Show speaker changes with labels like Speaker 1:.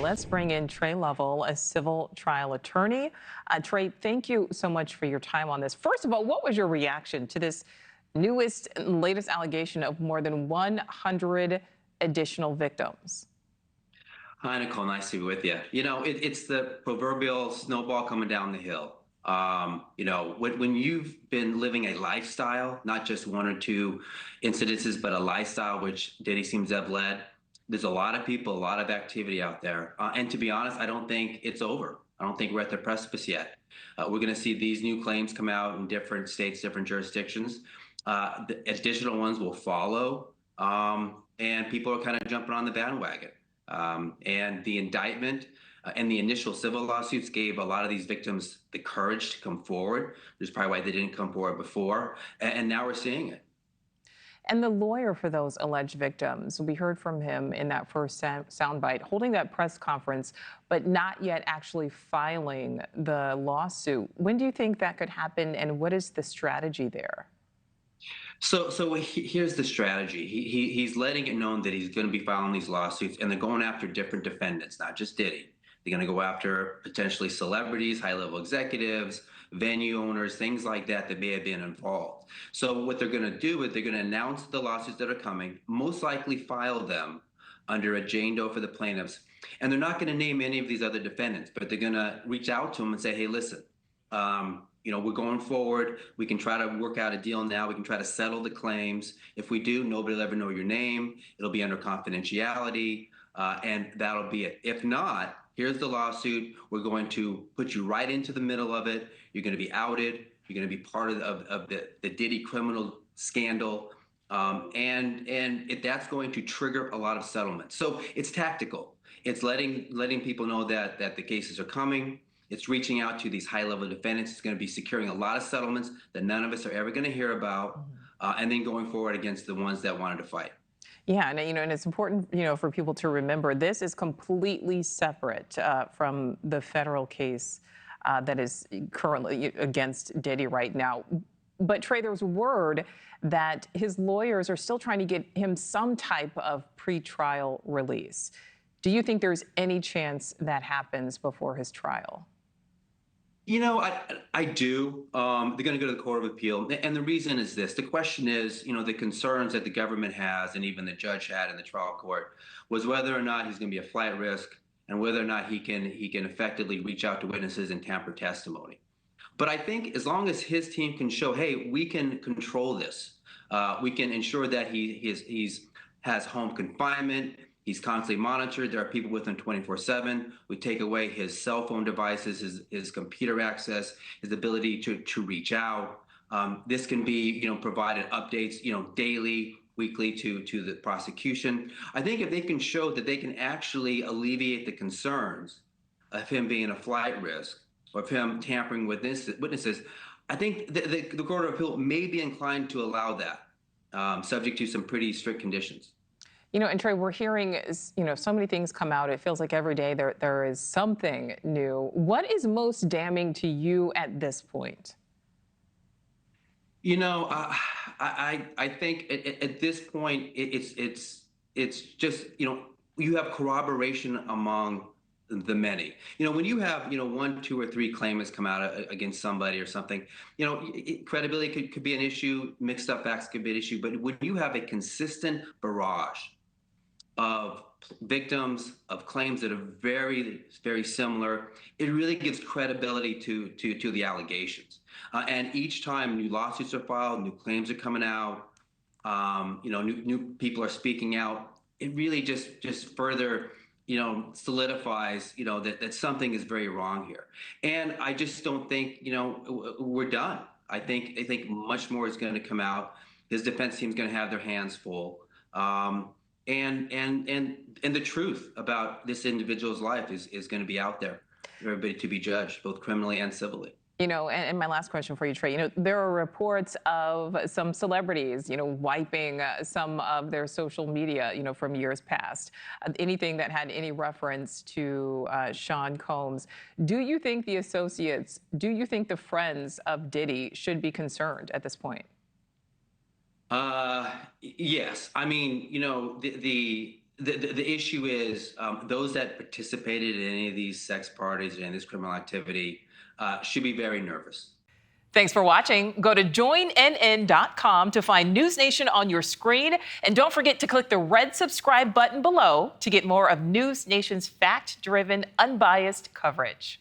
Speaker 1: let's bring in Tre Lovell, a civil trial attorney. Tre, thank you so much for your time on this. First of all, what was your reaction to this newest and latest allegation of more than 100 additional victims?
Speaker 2: Hi, Nichole. Nice to be with you. It's the proverbial snowball coming down the hill. When you've been living a lifestyle, not just one or two incidences, but a lifestyle which Diddy seems to have led, there's a lot of people, a lot of activity out there. And to be honest, I don't think it's over. I don't think we're at the precipice yet. We're going to see these new claims come out in different states, different jurisdictions. The additional ones will follow. And people are kind of jumping on the bandwagon. And the indictment and the initial civil lawsuits gave a lot of these victims the courage to come forward. There's probably why they didn't come forward before. And now we're seeing it.
Speaker 1: And the lawyer for those alleged victims, we heard from him in that first soundbite, holding that press conference, but not yet actually filing the lawsuit. When do you think that could happen, and what is the strategy there?
Speaker 2: So here's the strategy. He's letting it known that he's going to be filing these lawsuits, and they're going after different defendants, not just Diddy. They're going to go after potentially celebrities, high-level executives, venue owners, things like that may have been involved. So what they're going to do is they're going to announce the lawsuits that are coming, most likely file them under a Jane Doe for the plaintiffs, and they're not going to name any of these other defendants, but they're going to reach out to them and say, hey, listen, we're going forward. We can try to work out a deal now. We can try to settle the claims. If we do, nobody will ever know your name. It'll be under confidentiality, and that'll be it. If not, here's the lawsuit. We're going to put you right into the middle of it. You're going to be outed. You're going to be part of the Diddy criminal scandal. That's going to trigger a lot of settlements. So it's tactical. It's letting people know that the cases are coming. It's reaching out to these high-level defendants. It's going to be securing a lot of settlements that none of us are ever going to hear about, and then going forward against the ones that wanted to fight.
Speaker 1: Yeah, and it's important, for people to remember this is completely separate from the federal case that is currently against Diddy right now. But Tre, there's word that his lawyers are still trying to get him some type of pretrial release. Do you think there's any chance that happens before his trial?
Speaker 2: I do. They're going to go to the Court of Appeal. And the reason is this. The question is, the concerns that the government has and even the judge had in the trial court was whether or not he's going to be a flight risk and whether or not he can effectively reach out to witnesses and tamper testimony. But I think as long as his team can show, hey, we can control this, we can ensure that he has home confinement, he's constantly monitored. There are people with him 24/7. We take away his cell phone devices, his computer access, his ability to reach out. This can be, provided updates, daily, weekly to the prosecution. I think if they can show that they can actually alleviate the concerns of him being a flight risk or of him tampering with witnesses, I think the Court of Appeal may be inclined to allow that, subject to some pretty strict conditions.
Speaker 1: And Tre, we're hearing, so many things come out. It feels like every day there is something new. What is most damning to you at this point?
Speaker 2: I think at this point, it's just, you have corroboration among the many. When you have, 1, 2, or 3 claimants come out against somebody or something, credibility could be an issue, mixed up facts could be an issue, but when you have a consistent barrage of victims, of claims that are very, very similar, it really gives credibility to the allegations. And each time new lawsuits are filed, new claims are coming out, new people are speaking out, it really just further, solidifies, that something is very wrong here. And I just don't think, we're done. I think much more is going to come out. His defense team's going to have their hands full. And the truth about this individual's life is going to be out there for everybody to be judged, both criminally and civilly.
Speaker 1: And my last question for you, Tre, there are reports of some celebrities, wiping some of their social media, from years past, anything that had any reference to Sean Combs. Do you think the associates, do you think the friends of Diddy should be concerned at this point?
Speaker 2: Yes. I mean, the issue is those that participated in any of these sex parties and this criminal activity should be very nervous.
Speaker 1: Thanks for watching. Go to joinnn.com to find News Nation on your screen. And don't forget to click the red subscribe button below to get more of News Nation's fact-driven, unbiased coverage.